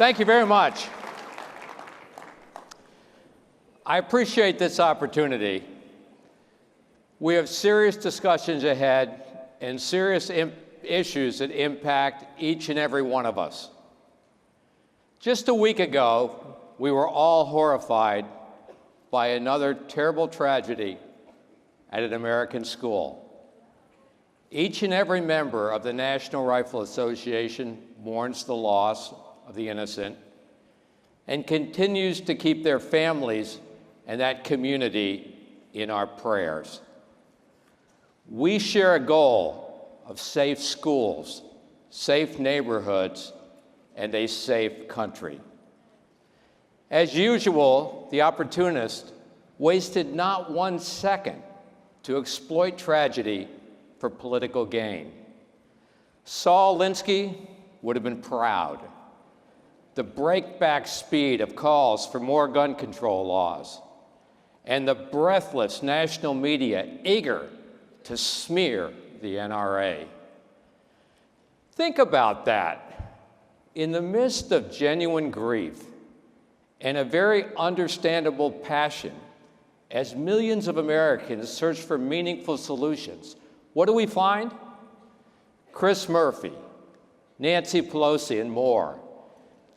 Thank you very much. I appreciate this opportunity. We have serious discussions ahead and serious issues that impact each and every one of us. Just a week ago, we were all horrified by another terrible tragedy at an American school. Each and every member of the National Rifle Association mourns the loss of the innocent and continues to keep their families and that community in our prayers. We share a goal of safe schools, safe neighborhoods, and a safe country. As usual, the opportunist wasted not 1 second to exploit tragedy for political gain. Saul Alinsky would have been proud. The breakback speed of calls for more gun control laws, and the breathless national media eager to smear the NRA. Think about that. In the midst of genuine grief and a very understandable passion, as millions of Americans search for meaningful solutions, what do we find? Chris Murphy, Nancy Pelosi, and more,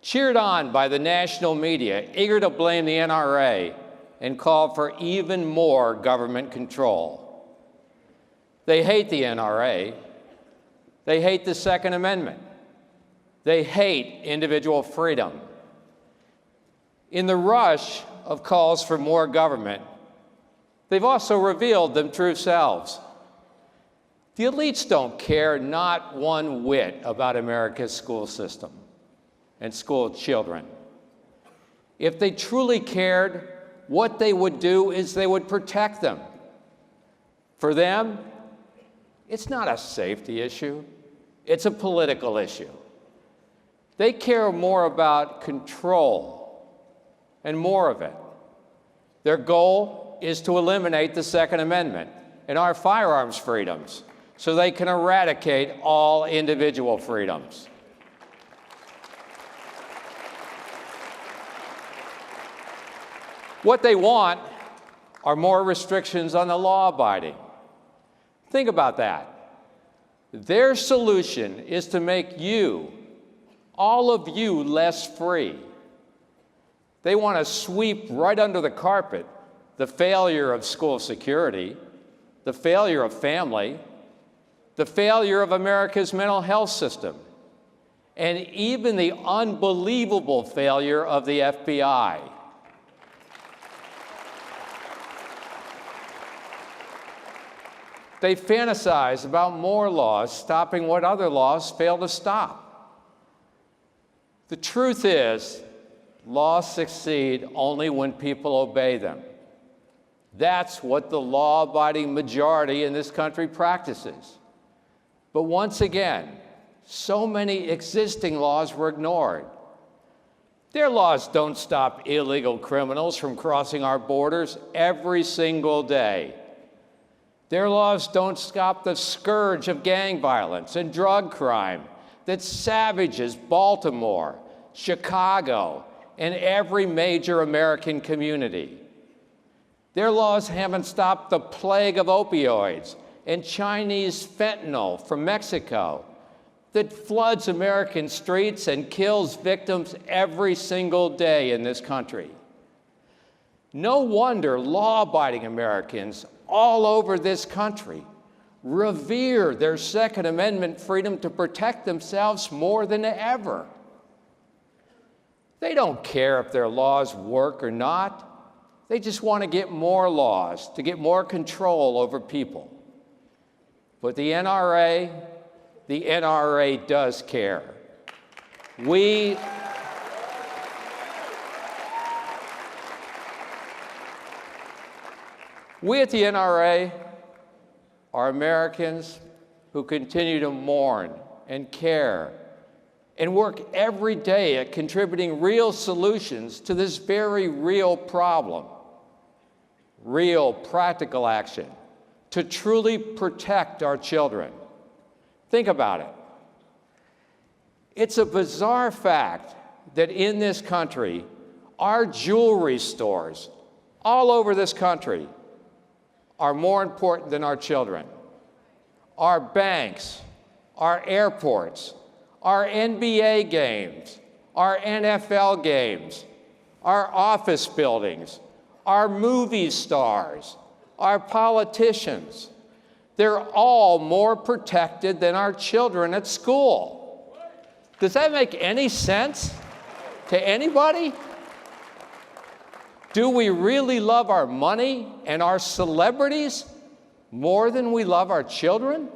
cheered on by the national media, eager to blame the NRA and call for even more government control. They hate the NRA. They hate the Second Amendment. They hate individual freedom. In the rush of calls for more government, they've also revealed their true selves. The elites don't care not one whit about America's school system and school children. If they truly cared, what they would do is they would protect them. For them, it's not a safety issue, it's a political issue. They care more about control and more of it. Their goal is to eliminate the Second Amendment and our firearms freedoms so they can eradicate all individual freedoms. What they want are more restrictions on the law-abiding. Think about that. Their solution is to make you, all of you, less free. They want to sweep right under the carpet the failure of school security, the failure of family, the failure of America's mental health system, and even the unbelievable failure of the FBI. They fantasize about more laws stopping what other laws fail to stop. The truth is, laws succeed only when people obey them. That's what the law-abiding majority in this country practices. But once again, so many existing laws were ignored. Their laws don't stop illegal criminals from crossing our borders every single day. Their laws don't stop the scourge of gang violence and drug crime that savages Baltimore, Chicago, and every major American community. Their laws haven't stopped the plague of opioids and Chinese fentanyl from Mexico that floods American streets and kills victims every single day in this country. No wonder law-abiding Americans all over this country revere their Second Amendment freedom to protect themselves more than ever. They don't care if their laws work or not. They just want to get more laws, to get more control over people. But the NRA does care. We at the NRA are Americans who continue to mourn and care and work every day at contributing real solutions to this very real problem. Real practical action to truly protect our children. Think about it. It's a bizarre fact that in this country, our jewelry stores all over this country are more important than our children. Our banks, our airports, our NBA games, our NFL games, our office buildings, our movie stars, our politicians, they're all more protected than our children at school. Does that make any sense to anybody? Do we really love our money and our celebrities more than we love our children?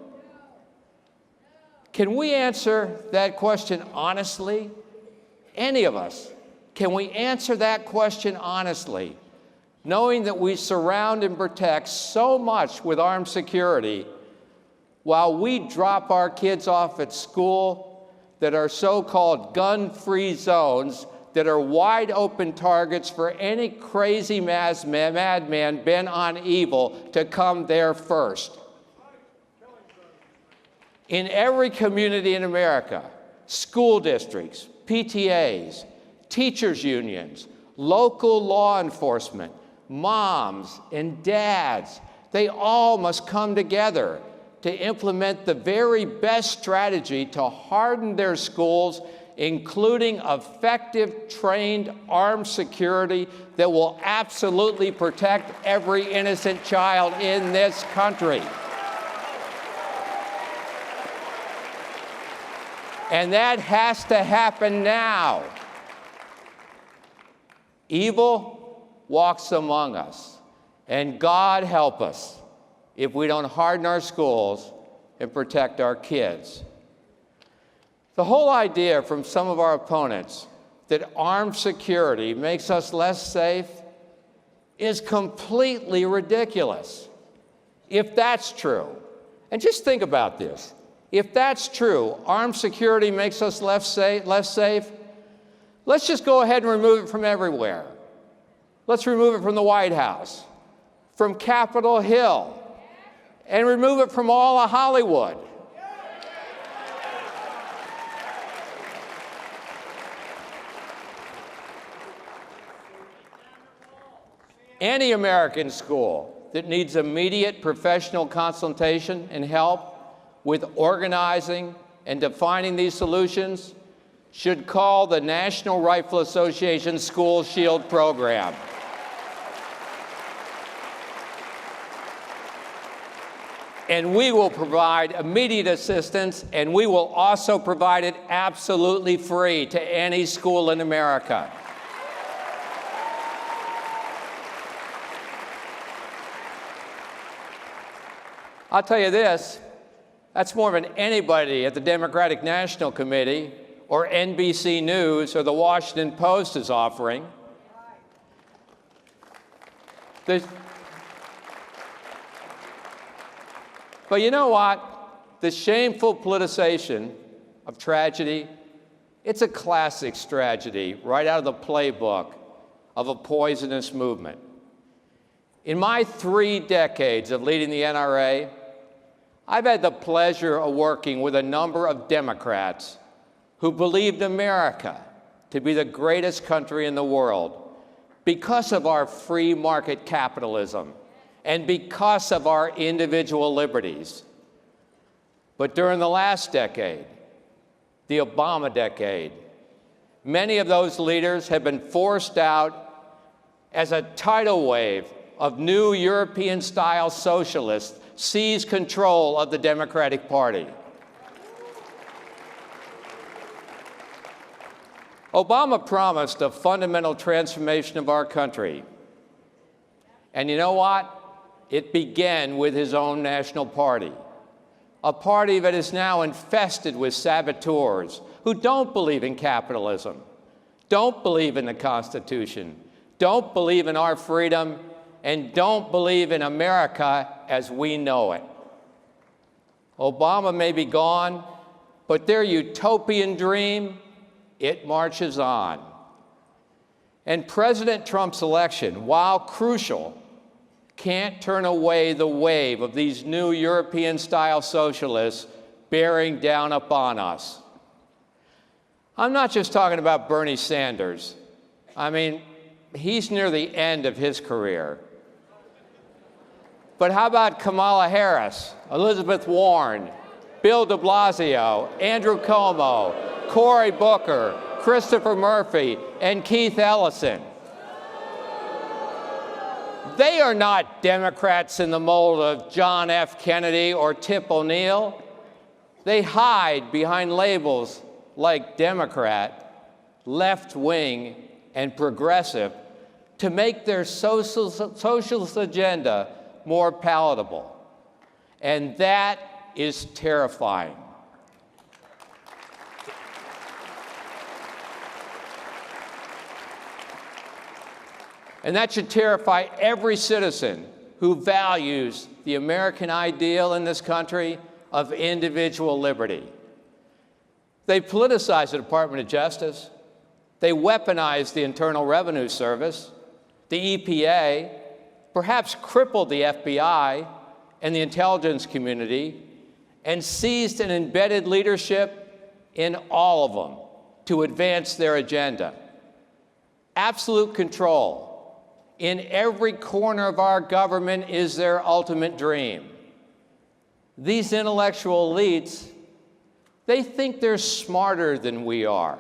Can we answer that question honestly? Any of us, can we answer that question honestly, knowing that we surround and protect so much with armed security while we drop our kids off at school that are so-called gun-free zones that are wide open targets for any crazy madman bent on evil to come there first? In every community in America, school districts, PTAs, teachers' unions, local law enforcement, moms and dads, they all must come together to implement the very best strategy to harden their schools, including effective, trained armed security that will absolutely protect every innocent child in this country. And that has to happen now. Evil walks among us, and God help us if we don't harden our schools and protect our kids. The whole idea from some of our opponents that armed security makes us less safe is completely ridiculous. If that's true, and just think about this, if that's true, armed security makes us less safe, let's just go ahead and remove it from everywhere. Let's remove it from the White House, from Capitol Hill, and remove it from all of Hollywood. Any American school that needs immediate professional consultation and help with organizing and defining these solutions should call the National Rifle Association School Shield Program. And we will provide immediate assistance, and we will also provide it absolutely free to any school in America. I'll tell you this, that's more than anybody at the Democratic National Committee or NBC News or the Washington Post is offering. But you know what? The shameful politicization of tragedy, it's a classic tragedy right out of the playbook of a poisonous movement. In my 3 decades of leading the NRA, I've had the pleasure of working with a number of Democrats who believed America to be the greatest country in the world because of our free market capitalism and because of our individual liberties. But during the last decade, the Obama decade, many of those leaders have been forced out as a tidal wave of new European-style socialists seize control of the Democratic Party. Obama promised a fundamental transformation of our country. And you know what? It began with his own national party, a party that is now infested with saboteurs who don't believe in capitalism, don't believe in the Constitution, don't believe in our freedom, and don't believe in America as we know it. Obama may be gone, but their utopian dream, it marches on. And President Trump's election, while crucial, can't turn away the wave of these new European-style socialists bearing down upon us. I'm not just talking about Bernie Sanders. I mean, he's near the end of his career. But how about Kamala Harris, Elizabeth Warren, Bill de Blasio, Andrew Cuomo, Cory Booker, Christopher Murphy, and Keith Ellison? They are not Democrats in the mold of John F. Kennedy or Tip O'Neill. They hide behind labels like Democrat, left-wing, and progressive to make their socialist agenda more palatable. And that is terrifying. And that should terrify every citizen who values the American ideal in this country of individual liberty. They politicize the Department of Justice. They weaponize the Internal Revenue Service, the EPA, perhaps crippled the FBI and the intelligence community, and seized and embedded leadership in all of them to advance their agenda. Absolute control in every corner of our government is their ultimate dream. These intellectual elites, they think they're smarter than we are.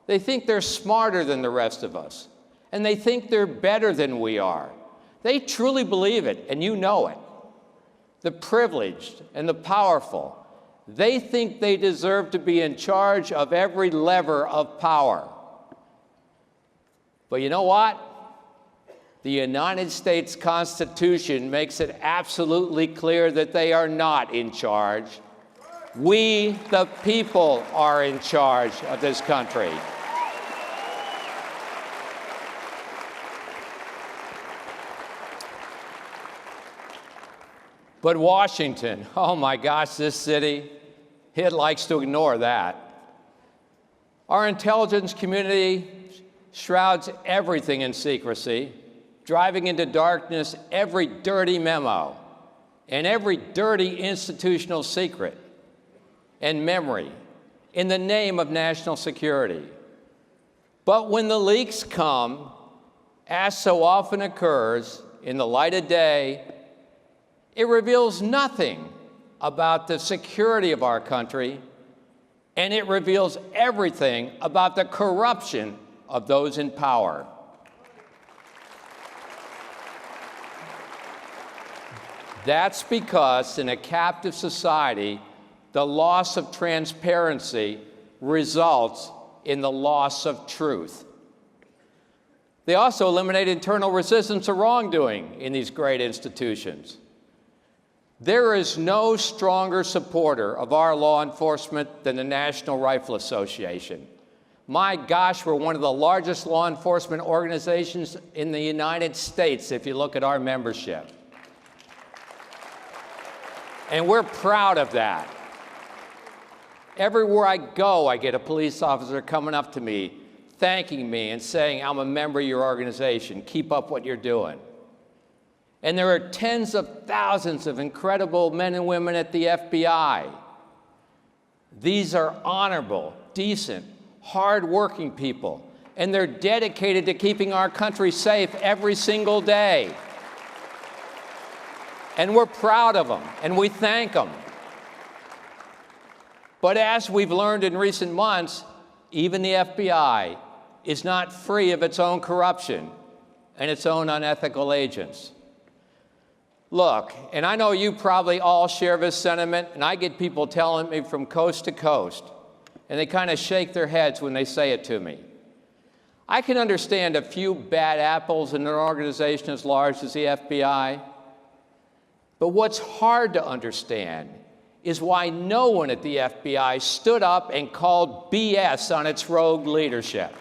They think they're smarter than the rest of us. And they think they're better than we are. They truly believe it, and you know it. The privileged and the powerful, they think they deserve to be in charge of every lever of power. But you know what? The United States Constitution makes it absolutely clear that they are not in charge. We, the people, are in charge of this country. But Washington, oh my gosh, this city, it likes to ignore that. Our intelligence community shrouds everything in secrecy, driving into darkness every dirty memo and every dirty institutional secret and memory in the name of national security. But when the leaks come, as so often occurs in the light of day, it reveals nothing about the security of our country, and it reveals everything about the corruption of those in power. That's because in a captive society, the loss of transparency results in the loss of truth. They also eliminate internal resistance to wrongdoing in these great institutions. There is no stronger supporter of our law enforcement than the National Rifle Association. My gosh, we're one of the largest law enforcement organizations in the United States if you look at our membership. And we're proud of that. Everywhere I go, I get a police officer coming up to me, thanking me and saying, I'm a member of your organization. Keep up what you're doing. And there are tens of thousands of incredible men and women at the FBI. These are honorable, decent, hard-working people, and they're dedicated to keeping our country safe every single day. And we're proud of them, and we thank them. But as we've learned in recent months, even the FBI is not free of its own corruption and its own unethical agents. Look, and I know you probably all share this sentiment, and I get people telling me from coast to coast, and they kind of shake their heads when they say it to me. I can understand a few bad apples in an organization as large as the FBI, but what's hard to understand is why no one at the FBI stood up and called BS on its rogue leadership.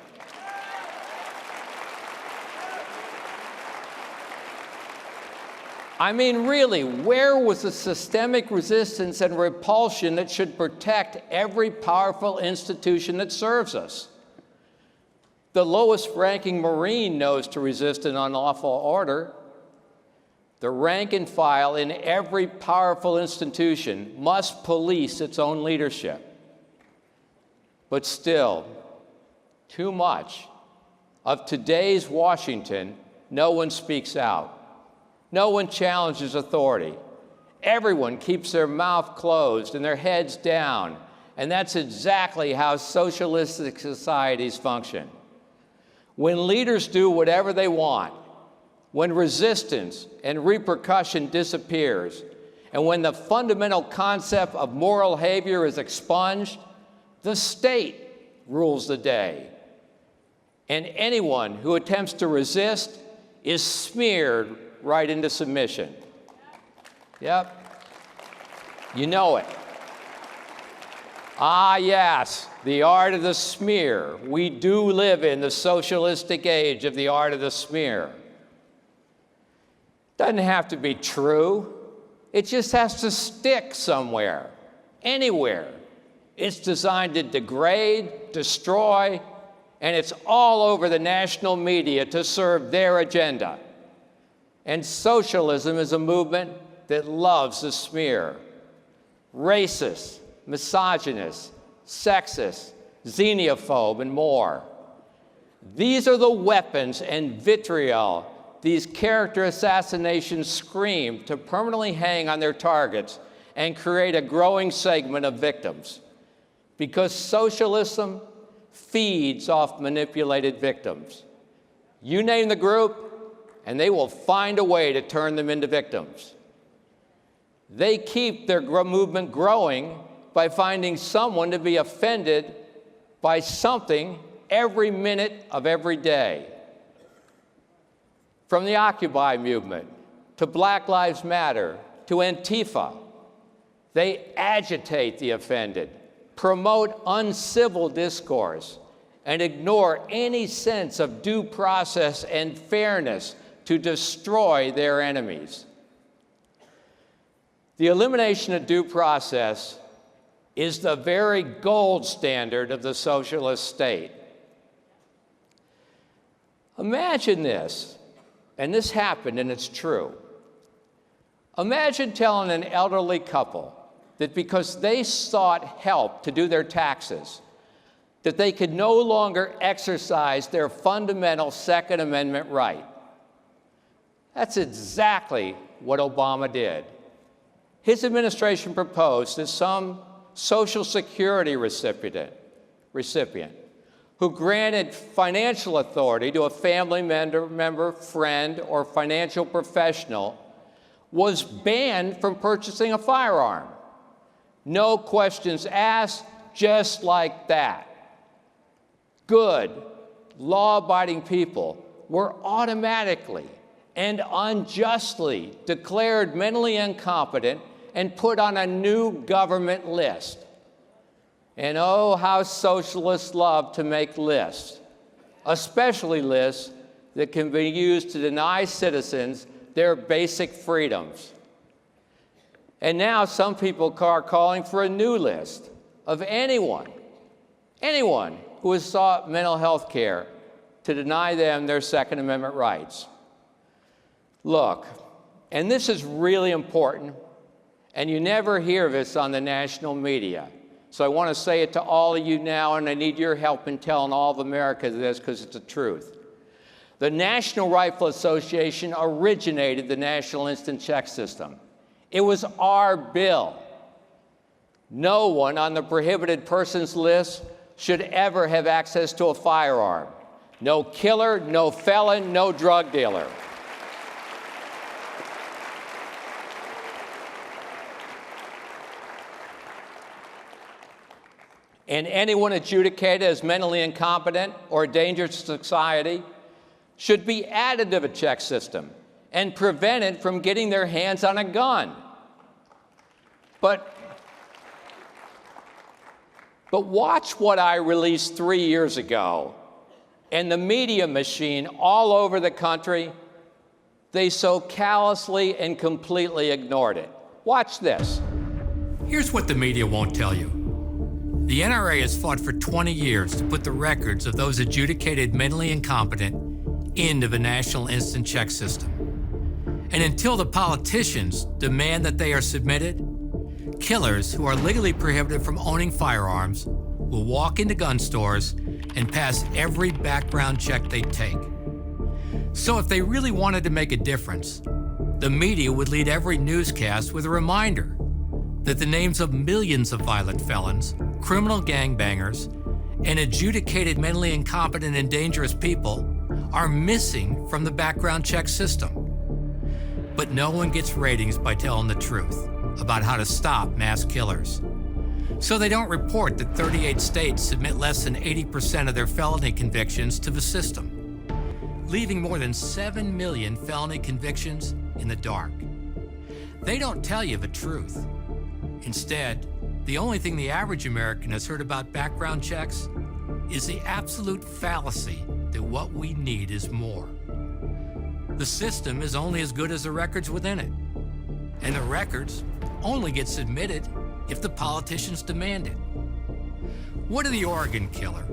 I mean, really, where was the systemic resistance and repulsion that should protect every powerful institution that serves us? The lowest-ranking Marine knows to resist an unlawful order. The rank and file in every powerful institution must police its own leadership. But still, too much, of today's Washington, no one speaks out. No one challenges authority. Everyone keeps their mouth closed and their heads down, and that's exactly how socialistic societies function. When leaders do whatever they want, when resistance and repercussion disappears, and when the fundamental concept of moral behavior is expunged, the state rules the day. And anyone who attempts to resist is smeared right into submission. Yep, you know it. Ah, yes, the art of the smear. We do live in the socialistic age of the art of the smear. Doesn't have to be true. It just has to stick somewhere, anywhere. It's designed to degrade, destroy, and it's all over the national media to serve their agenda. And socialism is a movement that loves the smear. Racist, misogynist, sexist, xenophobe, and more. These are the weapons and vitriol these character assassinations scream to permanently hang on their targets and create a growing segment of victims. Because socialism feeds off manipulated victims. You name the group, and they will find a way to turn them into victims. They keep their movement growing by finding someone to be offended by something every minute of every day. From the Occupy movement, to Black Lives Matter, to Antifa, they agitate the offended, promote uncivil discourse, and ignore any sense of due process and fairness to destroy their enemies. The elimination of due process is the very gold standard of the socialist state. Imagine this, and this happened and it's true. Imagine telling an elderly couple that because they sought help to do their taxes, that they could no longer exercise their fundamental Second Amendment right. That's exactly what Obama did. His administration proposed that some Social Security recipient who granted financial authority to a family member, friend, or financial professional was banned from purchasing a firearm. No questions asked, just like that. Good, law-abiding people were automatically and unjustly declared mentally incompetent and put on a new government list. And oh, how socialists love to make lists, especially lists that can be used to deny citizens their basic freedoms. And now some people are calling for a new list of anyone who has sought mental health care to deny them their Second Amendment rights. Look, and this is really important, and you never hear this on the national media. So I want to say it to all of you now, and I need your help in telling all of America this because it's the truth. The National Rifle Association originated the National Instant Check System. It was our bill. No one on the prohibited persons list should ever have access to a firearm. No killer, no felon, no drug dealer. And anyone adjudicated as mentally incompetent or dangerous to society should be added to the check system and prevented from getting their hands on a gun. But watch what I released 3 years ago, and the media machine all over the country, they so callously and completely ignored it. Watch this. Here's what the media won't tell you. The NRA has fought for 20 years to put the records of those adjudicated mentally incompetent into the National Instant Check System. And until the politicians demand that they are submitted, killers who are legally prohibited from owning firearms will walk into gun stores and pass every background check they take. So if they really wanted to make a difference, the media would lead every newscast with a reminder that the names of millions of violent felons, criminal gangbangers, and adjudicated mentally incompetent and dangerous people are missing from the background check system. But no one gets ratings by telling the truth about how to stop mass killers. So they don't report that 38 states submit less than 80% of their felony convictions to the system, leaving more than 7 million felony convictions in the dark. They don't tell you the truth. Instead, the only thing the average American has heard about background checks is the absolute fallacy that what we need is more. The system is only as good as the records within it, and the records only get submitted if the politicians demand it. What are the Oregon killer,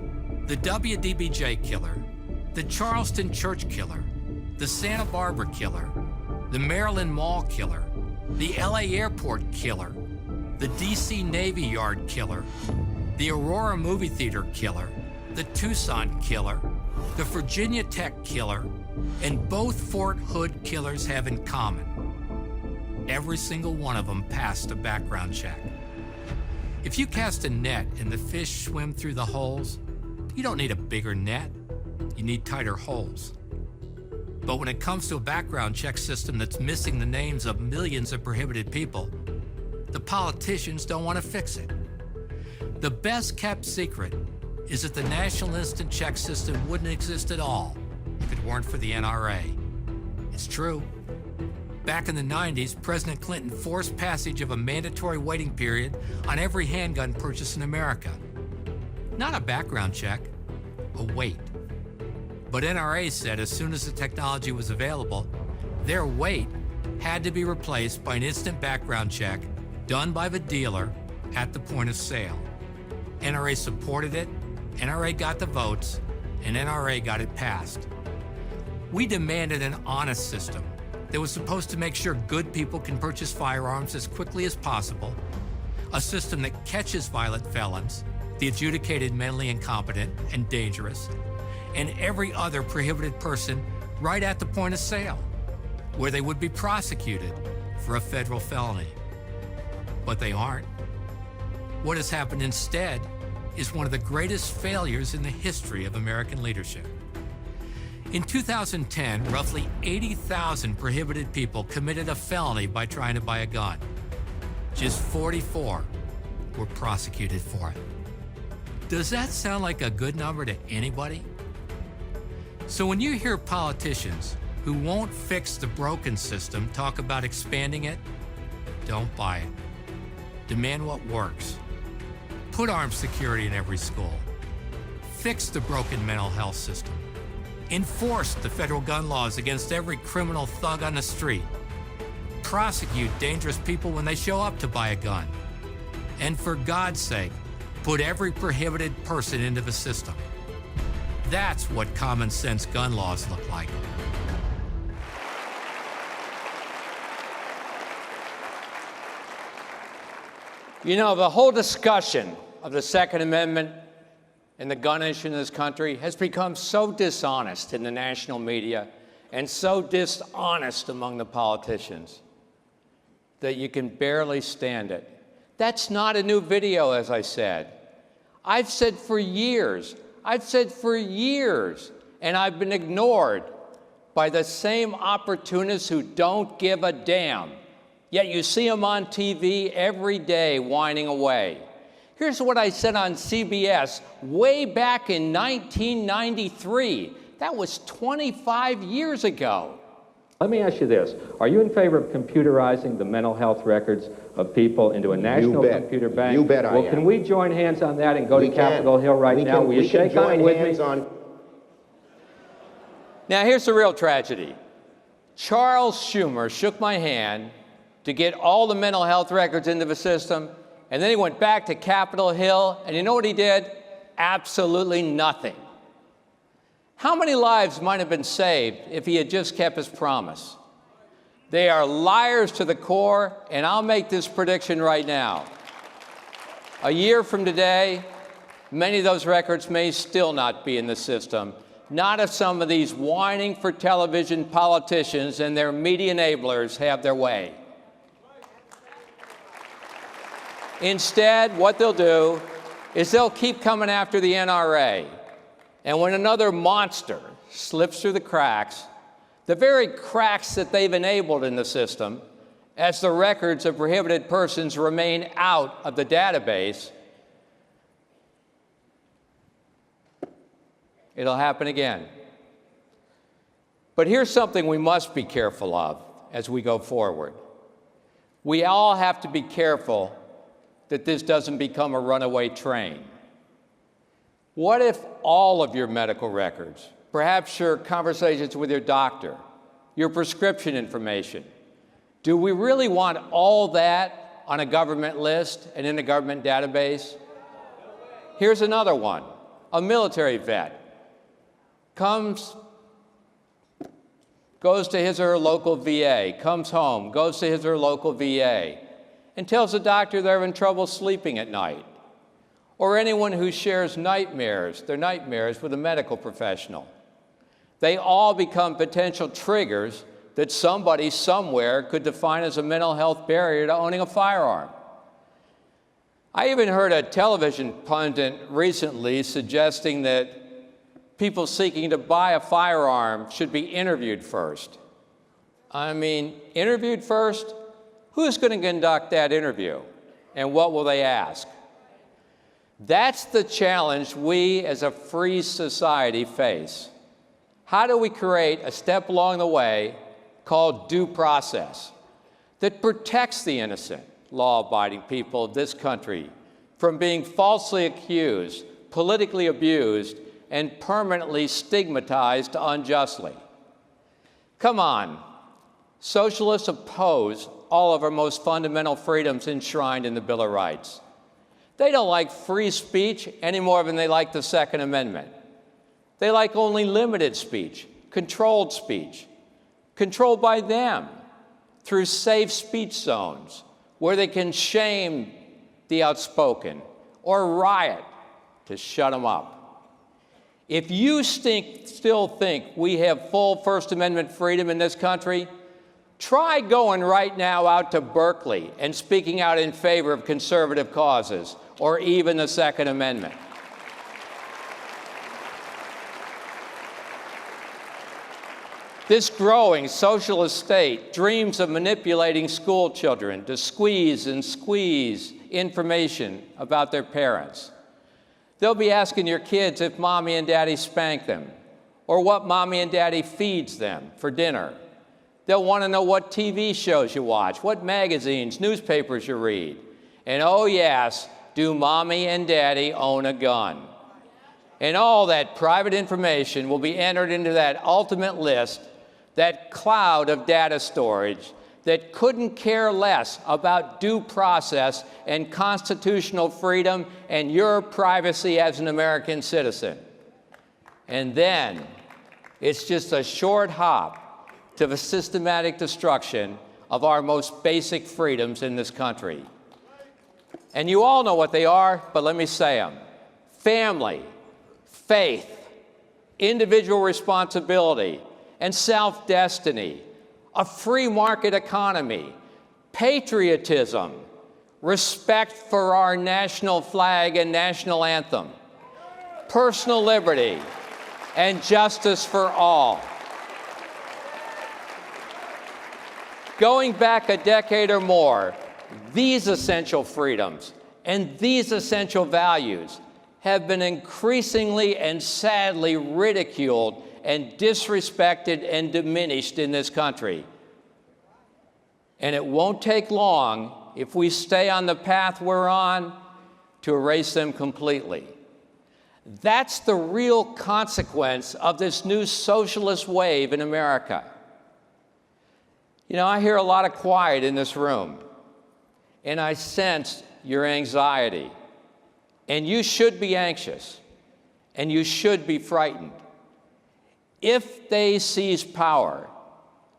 the WDBJ killer, the Charleston church killer, the Santa Barbara killer, the Maryland Mall killer, the LA Airport killer, the DC Navy Yard killer, the Aurora movie theater killer, the Tucson killer, the Virginia Tech killer, and both Fort Hood killers have in common: every single one of them passed a background check. If you cast a net and the fish swim through the holes, you don't need a bigger net, you need tighter holes. But when it comes to a background check system that's missing the names of millions of prohibited people, the politicians don't want to fix it. The best kept secret is that the National Instant Check System wouldn't exist at all if it weren't for the NRA. It's true. Back in the 90s, President Clinton forced passage of a mandatory waiting period on every handgun purchased in America. Not a background check, a wait. But NRA said as soon as the technology was available, their wait had to be replaced by an instant background check done by the dealer at the point of sale. NRA supported it, NRA got the votes, and NRA got it passed. We demanded an honest system that was supposed to make sure good people can purchase firearms as quickly as possible, a system that catches violent felons, the adjudicated mentally incompetent and dangerous, and every other prohibited person right at the point of sale, where they would be prosecuted for a federal felony. But they aren't. What has happened instead is one of the greatest failures in the history of American leadership. In 2010, roughly 80,000 prohibited people committed a felony by trying to buy a gun. Just 44 were prosecuted for it. Does that sound like a good number to anybody? So when you hear politicians who won't fix the broken system talk about expanding it, don't buy it. Demand what works. Put armed security in every school. Fix the broken mental health system. Enforce the federal gun laws against every criminal thug on the street. Prosecute dangerous people when they show up to buy a gun. And for God's sake, put every prohibited person into the system. That's what common sense gun laws look like. You know, the whole discussion of the Second Amendment and the gun issue in this country has become so dishonest in the national media and so dishonest among the politicians that you can barely stand it. That's not a new video, as I said. I've said for years, and I've been ignored by the same opportunists who don't give a damn. Yet you see them on TV every day whining away. Here's what I said on CBS way back in 1993. That was 25 years ago. Let me ask you this. Are you in favor of computerizing the mental health records of people into a national computer bank? You bet I am. Well, can we join hands on that and go to Capitol Hill right now? Will you shake on it with me? Now, here's the real tragedy. Charles Schumer shook my hand to get all the mental health records into the system, and then he went back to Capitol Hill, and you know what he did? Absolutely nothing. How many lives might have been saved if he had just kept his promise? They are liars to the core, and I'll make this prediction right now. A year from today, Many of those records may still not be in the system, not if some of these whining for television politicians and their media enablers have their way. Instead, what they'll do is they'll keep coming after the NRA. And when another monster slips through the cracks, the very cracks that they've enabled in the system, as the records of prohibited persons remain out of the database, it'll happen again. But here's something we must be careful of as we go forward. We all have to be careful that this doesn't become a runaway train. What if all of your medical records, perhaps your conversations with your doctor, your prescription information, do we really want all that on a government list and in a government database? Here's another one. A military vet goes to his or her local VA, comes home, goes to his or her local VA, and tells the doctor they're having trouble sleeping at night. Or anyone who shares their nightmares with a medical professional. They all become potential triggers that somebody somewhere could define as a mental health barrier to owning a firearm. I even heard a television pundit recently suggesting that people seeking to buy a firearm should be interviewed first. I mean, interviewed first? Who's going to conduct that interview? And what will they ask? That's the challenge we as a free society face. How do we create a step along the way called due process that protects the innocent, law-abiding people of this country from being falsely accused, politically abused, and permanently stigmatized unjustly? Come on. Socialists oppose all of our most fundamental freedoms enshrined in the Bill of Rights. They don't like free speech any more than they like the Second Amendment. They like only limited speech, controlled by them through safe speech zones where they can shame the outspoken or riot to shut them up. If you still think we have full First Amendment freedom in this country, try going right now out to Berkeley and speaking out in favor of conservative causes or even the Second Amendment. This growing socialist state dreams of manipulating school children to squeeze and squeeze information about their parents. They'll be asking your kids if mommy and daddy spank them or what mommy and daddy feeds them for dinner. They'll want to know what TV shows you watch, what magazines, newspapers you read. And oh yes, do mommy and daddy own a gun? And all that private information will be entered into that ultimate list, that cloud of data storage that couldn't care less about due process and constitutional freedom and your privacy as an American citizen. And then it's just a short hop to the systematic destruction of our most basic freedoms in this country. And you all know what they are, but let me say them. Family, faith, individual responsibility, and self-destiny, a free market economy, patriotism, respect for our national flag and national anthem, personal liberty, and justice for all. Going back a decade or more, these essential freedoms and these essential values have been increasingly and sadly ridiculed and disrespected and diminished in this country. And it won't take long, if we stay on the path we're on, to erase them completely. That's the real consequence of this new socialist wave in America. You know, I hear a lot of quiet in this room, and I sense your anxiety. And you should be anxious, and you should be frightened. If they seize power,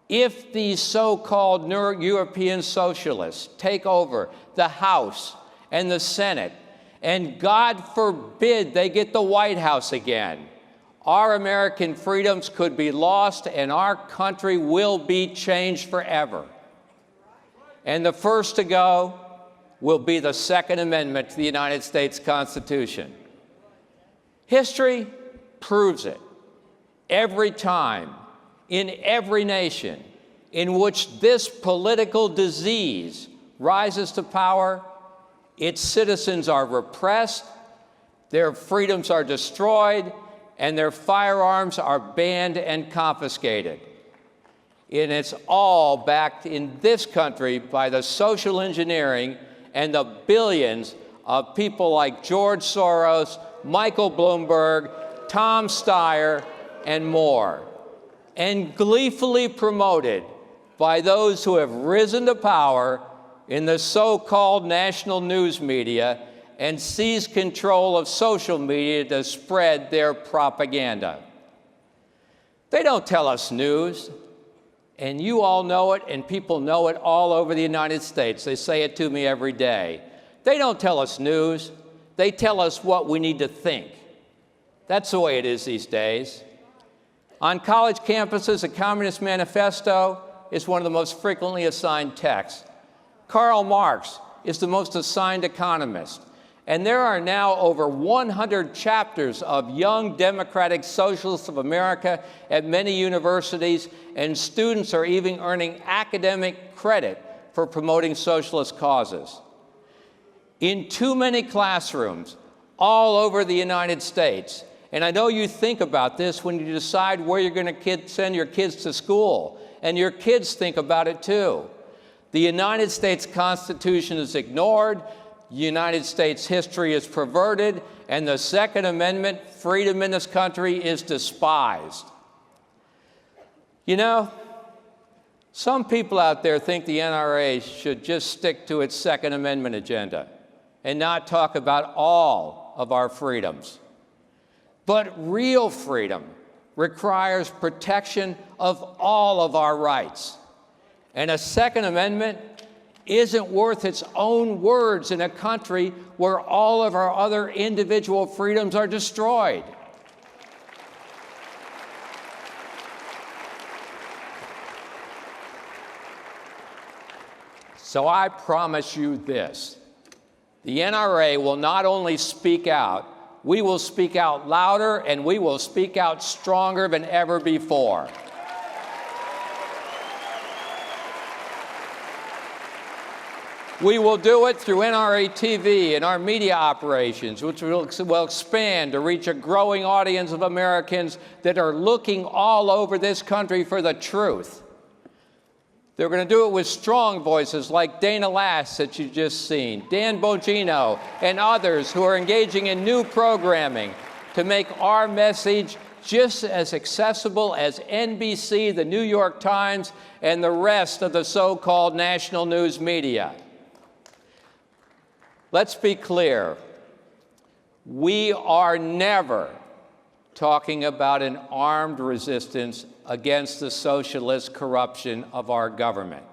if these so-called European socialists take over the House and the Senate and God forbid they get the White House again, our American freedoms could be lost and our country will be changed forever. And the first to go will be the Second Amendment to the United States Constitution. History proves it. Every time, in every nation in which this political disease rises to power, its citizens are repressed, their freedoms are destroyed, and their firearms are banned and confiscated. And it's all backed in this country by the social engineering and the billions of people like George Soros, Michael Bloomberg, Tom Steyer, and more, and gleefully promoted by those who have risen to power in the so-called national news media and seized control of social media to spread their propaganda. They don't tell us news, and you all know it, and people know it all over the United States. They say it to me every day. They don't tell us news. They tell us what we need to think. That's the way it is these days. On college campuses, the Communist Manifesto is one of the most frequently assigned texts. Karl Marx is the most assigned economist. And there are now over 100 chapters of Young Democratic Socialists of America at many universities, and students are even earning academic credit for promoting socialist causes. In too many classrooms all over the United States, and I know you think about this when you decide where you're going to send your kids to school, and your kids think about it too. The United States Constitution is ignored, United States history is perverted, and the Second Amendment, freedom in this country, is despised. You know, some people out there think the NRA should just stick to its Second Amendment agenda and not talk about all of our freedoms. But real freedom requires protection of all of our rights. And a Second Amendment isn't worth its own words in a country where all of our other individual freedoms are destroyed. So I promise you this: the NRA will not only speak out, we will speak out louder and we will speak out stronger than ever before. We will do it through NRA TV and our media operations, which will expand to reach a growing audience of Americans that are looking all over this country for the truth. They're going to do it with strong voices like Dana Lass that you've just seen, Dan Bongino, and others who are engaging in new programming to make our message just as accessible as NBC, the New York Times, and the rest of the so-called national news media. Let's be clear. We are never talking about an armed resistance against the socialist corruption of our government.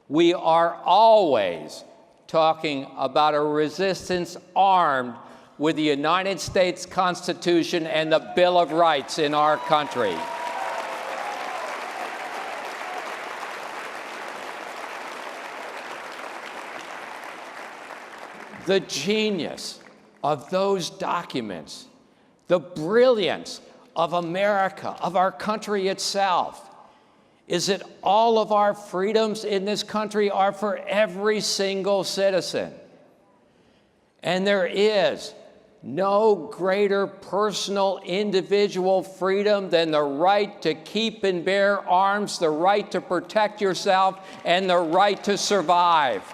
We are always talking about a resistance armed with the United States Constitution and the Bill of Rights in our country. The genius of those documents, the brilliance of America, of our country itself, is that all of our freedoms in this country are for every single citizen. And there is no greater personal individual freedom than the right to keep and bear arms, the right to protect yourself, and the right to survive.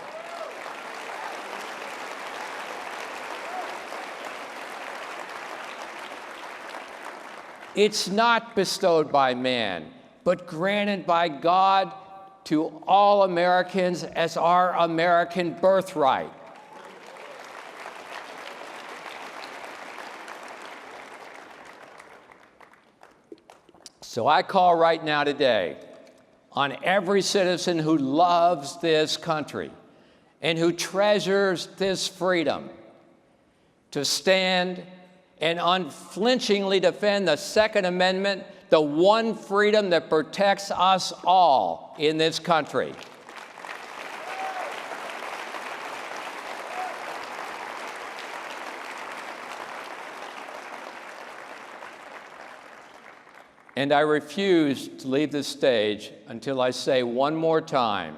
It's not bestowed by man, but granted by God to all Americans as our American birthright. So I call right now today on every citizen who loves this country and who treasures this freedom to stand and unflinchingly defend the Second Amendment, the one freedom that protects us all in this country. And I refuse to leave the stage until I say one more time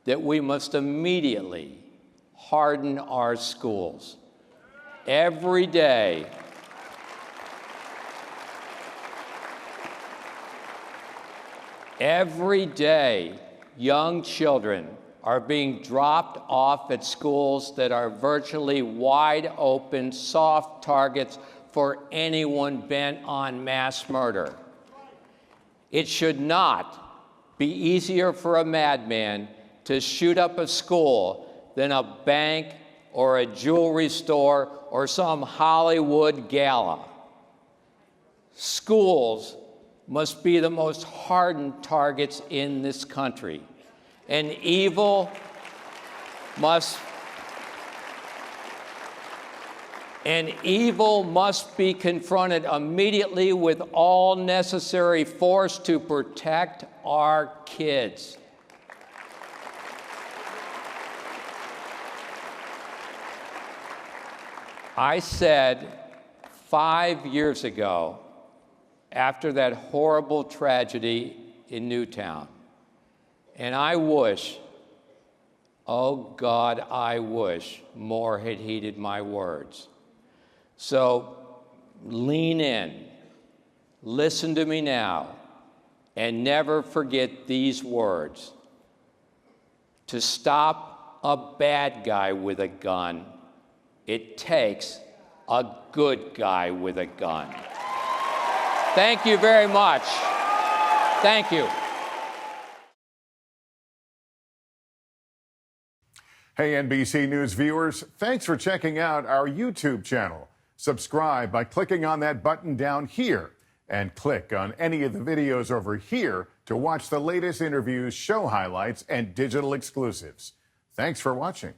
that we must immediately harden our schools. Every day, young children are being dropped off at schools that are virtually wide open, soft targets for anyone bent on mass murder. It should not be easier for a madman to shoot up a school than a bank or a jewelry store or some Hollywood gala. Schools must be the most hardened targets in this country, and evil must be confronted immediately with all necessary force to protect our kids. I said 5 years ago, after that horrible tragedy in Newtown, and I wish, oh God, I wish more had heeded my words. So lean in, listen to me now, and never forget these words. To stop a bad guy with a gun, it takes a good guy with a gun. Thank you very much. Thank you. Hey, NBC News viewers, thanks for checking out our YouTube channel. Subscribe by clicking on that button down here and click on any of the videos over here to watch the latest interviews, show highlights, and digital exclusives. Thanks for watching.